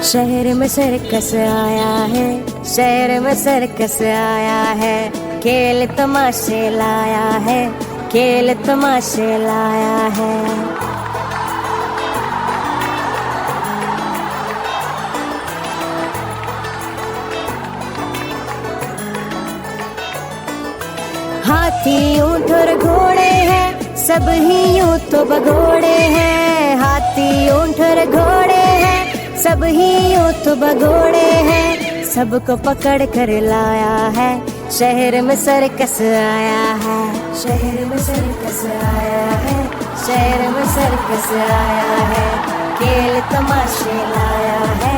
शहर में सर्कस आया है, शहर में सर्कस आया है, खेल तमाशे लाया है, खेल तमाशे लाया है। हाथी ऊंट और घोड़े हैं, सब ही यूं तो भगोड़े हैं। हाथी ऊंट और घोड़े हैं, सब ही यूं तो भगोड़े हैं। सबको पकड़ कर लाया है, शहर में सर्कस आया है, शहर में सर्कस आया है, शहर में सर्कस आया है, खेल तमाशे लाया है,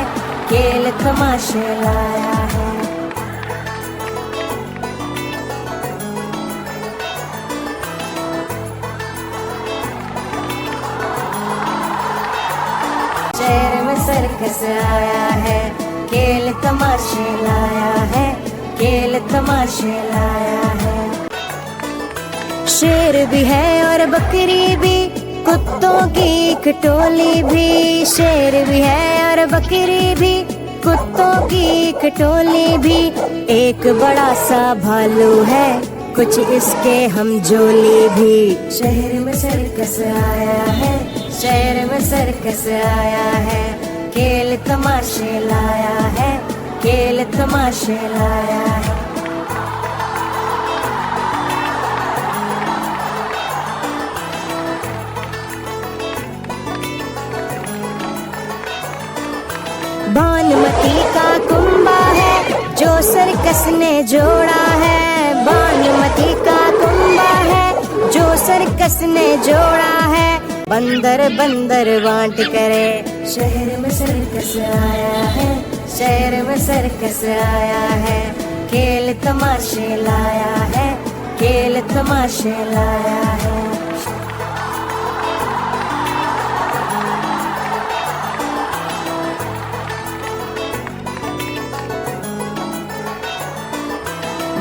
खेल तमाशे लाया है। शहर में सर्कस आया है, खेल तमाशे लाया है, खेल तमाशे लाया है। शेर भी है और बकरी भी, कुत्तों की एक टोली भी। शेर भी है और बकरी भी, कुत्तों की एक टोली भी। एक बड़ा सा भालू है, कुछ इसके हम जोली भी। शहर में सर्कस आया है, शहर में सर्कस आया है, खेल तमाशे लाया है, खेल तमाशे लाया है। भानुमती का कुंभा है, जो सर्कस ने जोड़ा है। भानुमती का कुंभा है, जो सर्कस ने जोड़ा है। बंदर बंदर बांट करे, शहर में सर्कस आया है, शहर में सर्कस आया है, खेल तमाशे लाया है, खेल तमाशे लाया है।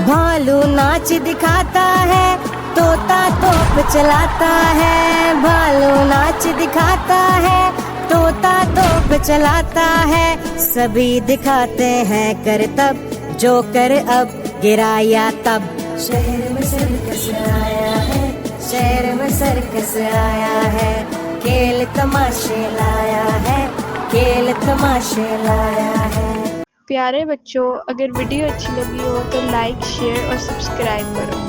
भालू नाच दिखाता है, तोता तोप चलाता है। भालू नाच दिखाता है, तोता तोप चलाता है। सभी दिखाते हैं करतब, जो कर अब गिराया तब। शहर में सर्कस आया है, शहर में सर्कस आया है, खेल तमाशे लाया है, खेल तमाशे लाया है। प्यारे बच्चों, अगर वीडियो अच्छी लगी हो तो लाइक, शेयर और सब्सक्राइब करो।